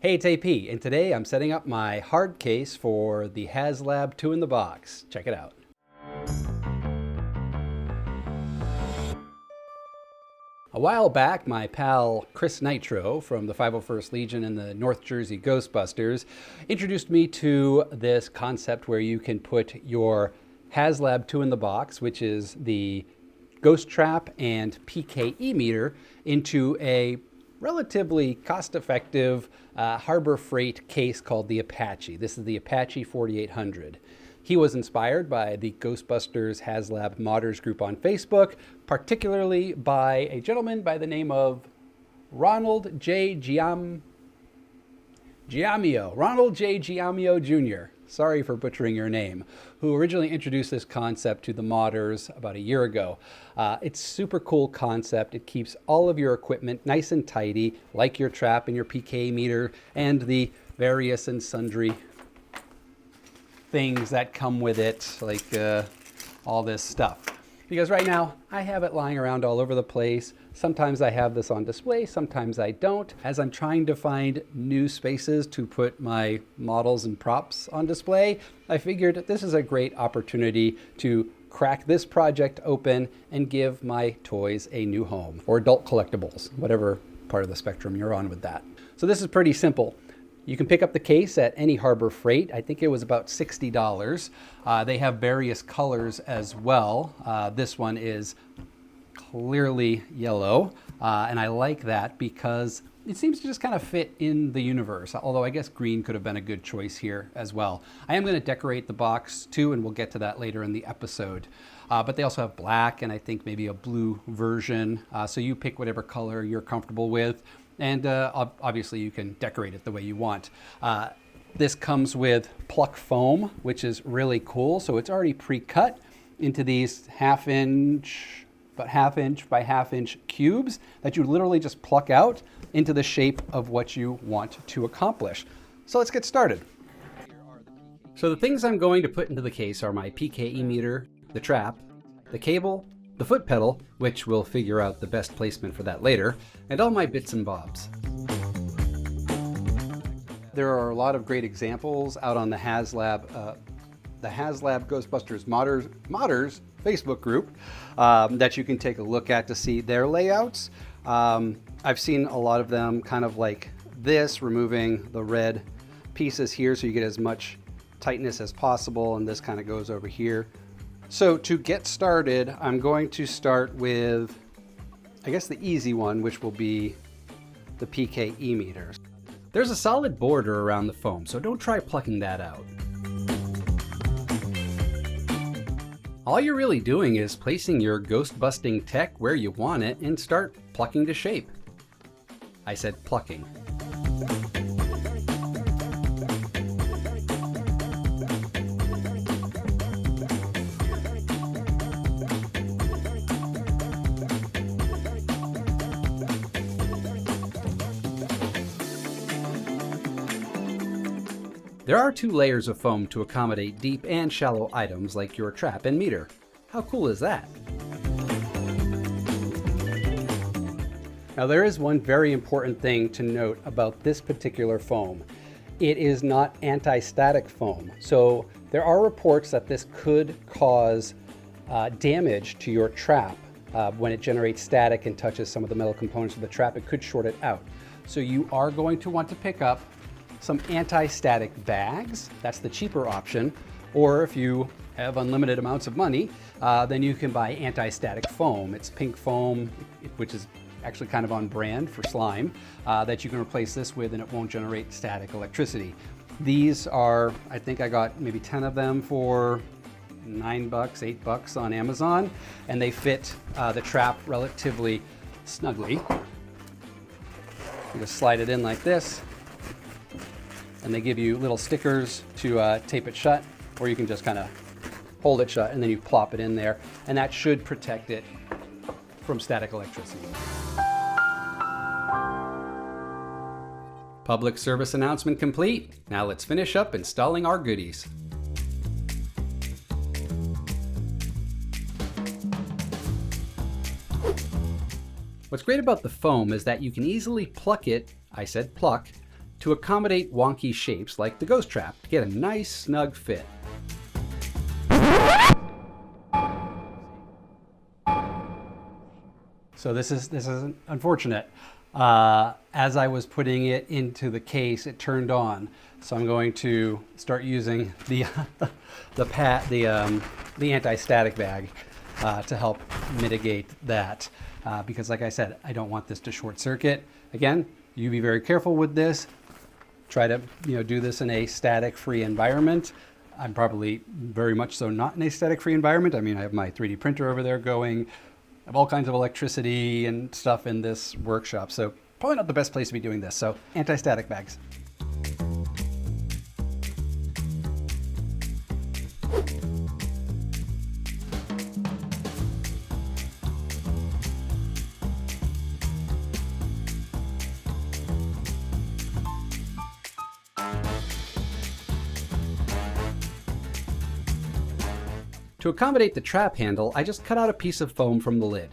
Hey, it's AP, and today I'm setting up my hard case for the HasLab 2 in the box. Check it out. A while back, my pal Chris Nitro from the 501st Legion and the North Jersey Ghostbusters introduced me to this concept where you can put your HasLab 2 in the box, which is the ghost trap and PKE meter, into a relatively cost-effective Harbor Freight case called the Apache. This is the Apache 4800. He was inspired by the Ghostbusters HasLab modders group on Facebook, particularly by a gentleman by the name of Ronald J. Giamio Jr. Sorry for butchering your name, who originally introduced this concept to the modders about a year ago. It's super cool concept. It keeps all of your equipment nice and tidy, like your trap and your PKE meter and the various and sundry things that come with it, like all this stuff. Because right now I have it lying around all over the place. Sometimes I have this on display, sometimes I don't. As I'm trying to find new spaces to put my models and props on display, I figured this is a great opportunity to crack this project open and give my toys a new home, or adult collectibles, whatever part of the spectrum you're on with that. So this is pretty simple. You can pick up the case at any Harbor Freight. I think it was about $60. They have various colors as well. This one is clearly yellow, and I like that because it seems to just kind of fit in the universe, although I guess green could have been a good choice here as well. I am going to decorate the box too, and we'll get to that later in the episode. But they also have black and I think maybe a blue version, so you pick whatever color you're comfortable with. And obviously you can decorate it the way you want. This comes with pluck foam, which is really cool. So it's already pre-cut into these half inch by half inch cubes that you literally just pluck out into the shape of what you want to accomplish. So let's get started. So the things I'm going to put into the case are my PKE meter, the trap, the cable, the foot pedal, which we'll figure out the best placement for that later, and all my bits and bobs. There are a lot of great examples out on the HasLab Ghostbusters modders Facebook group that you can take a look at to see their layouts. I've seen a lot of them kind of like this, removing the red pieces here so you get as much tightness as possible, and this kind of goes over here. So to get started, I'm going to start with, I guess, the easy one, which will be the PKE meter. There's a solid border around the foam, so don't try plucking that out. All you're really doing is placing your ghost-busting tech where you want it and start plucking to shape. I said plucking. There are 2 layers of foam to accommodate deep and shallow items like your trap and meter. How cool is that? Now there is one very important thing to note about this particular foam. It is not anti-static foam. So there are reports that this could cause damage to your trap when it generates static and touches some of the metal components of the trap. It could short it out. So you are going to want to pick up some anti-static bags. That's the cheaper option. Or if you have unlimited amounts of money, then you can buy anti-static foam. It's pink foam, which is actually kind of on brand for slime, that you can replace this with and it won't generate static electricity. These are, I think I got maybe 10 of them for $9, $8 on Amazon, and they fit the trap relatively snugly. You just slide it in like this, and they give you little stickers to tape it shut, or you can just kind of hold it shut and then you plop it in there, and that should protect it from static electricity. Public service announcement complete. Now let's finish up installing our goodies. What's great about the foam is that you can easily pluck it, I said pluck, to accommodate wonky shapes like the ghost trap to get a nice snug fit. So this is unfortunate. As I was putting it into the case, it turned on. So I'm going to start using the anti-static bag to help mitigate that. Because like I said, I don't want this to short circuit. Again, you be very careful with this. Try to do this in a static-free environment. I'm probably very much so not in a static-free environment. I mean, I have my 3D printer over there going. I have all kinds of electricity and stuff in this workshop, so probably not the best place to be doing this. So anti-static bags. To accommodate the trap handle, I just cut out a piece of foam from the lid.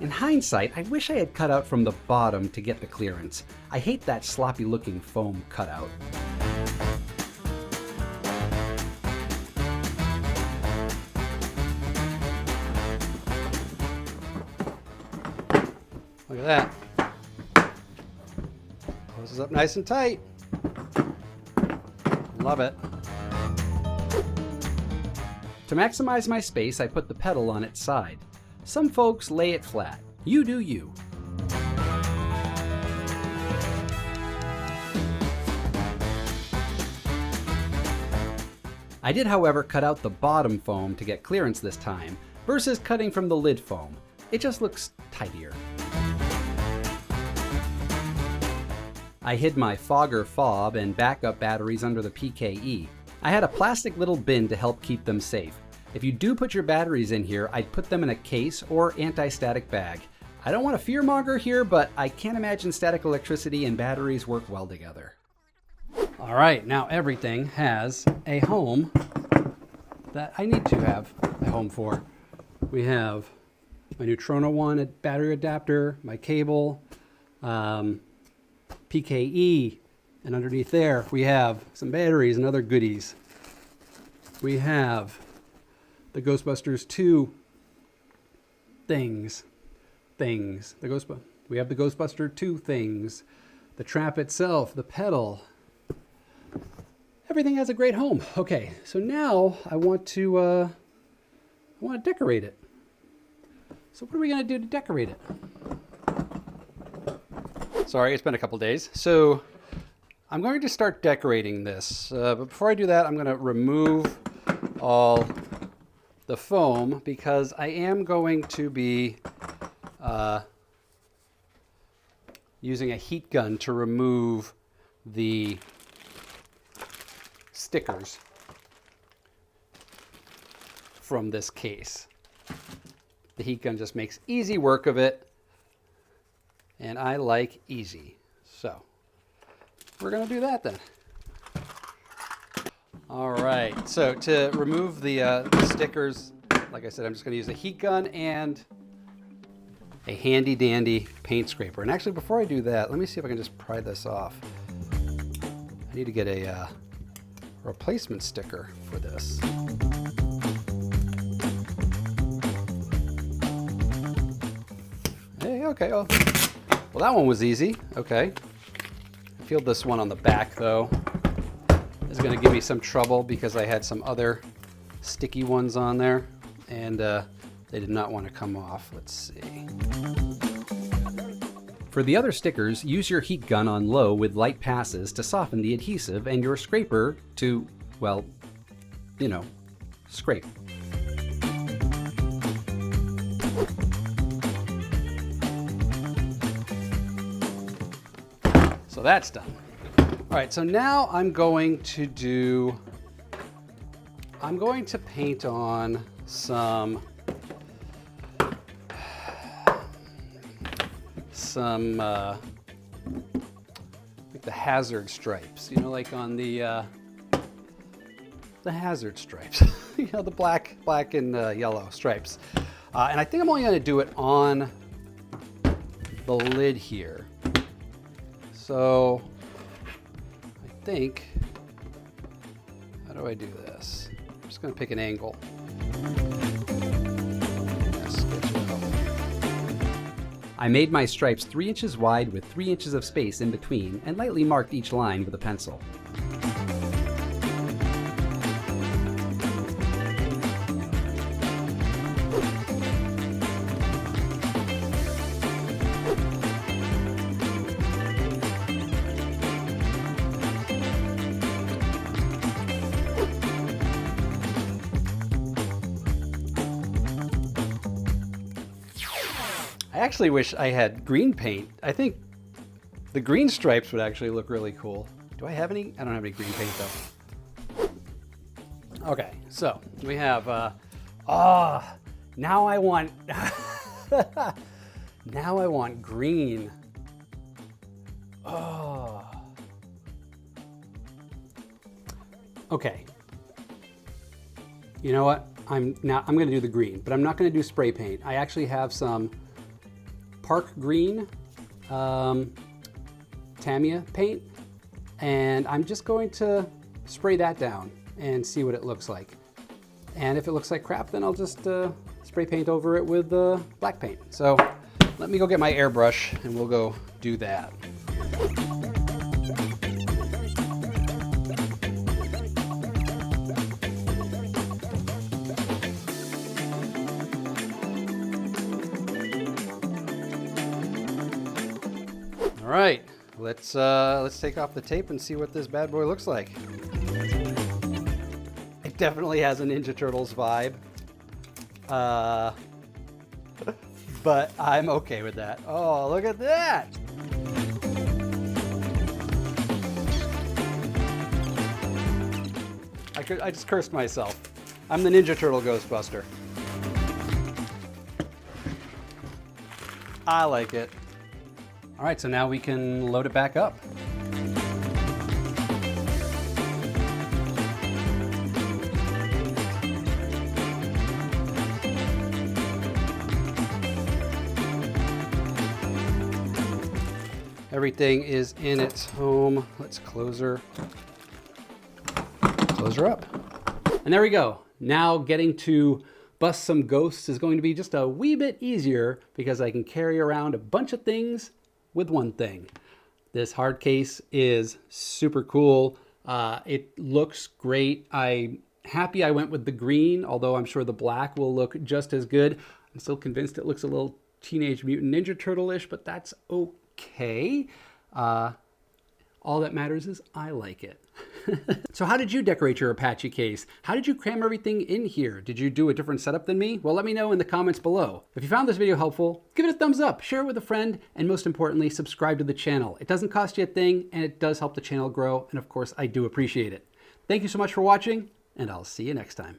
In hindsight, I wish I had cut out from the bottom to get the clearance. I hate that sloppy looking foam cutout. Look at that. Closes up nice and tight. Love it. To maximize my space, I put the pedal on its side. Some folks lay it flat. You do you. I did, however, cut out the bottom foam to get clearance this time, versus cutting from the lid foam. It just looks tidier. I hid my fogger fob and backup batteries under the PKE. I had a plastic little bin to help keep them safe. If you do put your batteries in here, I'd put them in a case or anti-static bag. I don't want to fearmonger here, but I can't imagine static electricity and batteries work well together. All right, now everything has a home that I need to have a home for. We have my Neutrona One battery adapter, my cable, PKE, and underneath there we have some batteries and other goodies. We have the Ghostbusters 2 things. We have the Ghostbuster 2 things, the trap itself, the pedal. Everything has a great home. Okay, so now I want to decorate it. So what are we gonna do to decorate it? Sorry, it's been a couple days. So I'm going to start decorating this. But before I do that, I'm gonna remove all the foam because I am going to be using a heat gun to remove the stickers from this case. The heat gun just makes easy work of it, and I like easy. So we're gonna do that then. All right, so to remove the stickers, like I said, I'm just gonna use a heat gun and a handy dandy paint scraper. And actually, before I do that, let me see if I can just pry this off. I need to get a replacement sticker for this. Hey, okay, well that one was easy, okay. I feel this one on the back though is gonna give me some trouble because I had some other sticky ones on there and they did not want to come off. Let's see. For the other stickers, use your heat gun on low with light passes to soften the adhesive and your scraper to, well, you know, scrape. So that's done. All right, so now I'm going to paint on some like the hazard stripes, you know, like on the hazard stripes, you know, the black and yellow stripes. And I think I'm only going to do it on the lid here. So think, how do I do this? I'm just gonna pick an angle. I made my stripes 3 inches wide with 3 inches of space in between and lightly marked each line with a pencil. I actually wish I had green paint. I think the green stripes would actually look really cool. Do I have any? I don't have any green paint though. Okay, so we have, now I want, now I want green. Oh. Okay. You know what? I'm gonna do the green, but I'm not gonna do spray paint. I actually have some Park Green Tamiya paint, and I'm just going to spray that down and see what it looks like. And if it looks like crap, then I'll just spray paint over it with black paint. So let me go get my airbrush and we'll go do that. All right, let's take off the tape and see what this bad boy looks like. It definitely has a Ninja Turtles vibe, but I'm okay with that. Oh, look at that! I just cursed myself. I'm the Ninja Turtle Ghostbuster. I like it. All right, so now we can load it back up. Everything is in its home. Let's close her up. And there we go. Now getting to bust some ghosts is going to be just a wee bit easier because I can carry around a bunch of things with one thing. This hard case is super cool. It looks great. I'm happy I went with the green, although I'm sure the black will look just as good. I'm still convinced it looks a little Teenage Mutant Ninja Turtle-ish, but that's okay. All that matters is I like it. So how did you decorate your Apache case? How did you cram everything in here? Did you do a different setup than me? Well, let me know in the comments below. If you found this video helpful, give it a thumbs up, share it with a friend, and most importantly, subscribe to the channel. It doesn't cost you a thing, and it does help the channel grow, and of course, I do appreciate it. Thank you so much for watching, and I'll see you next time.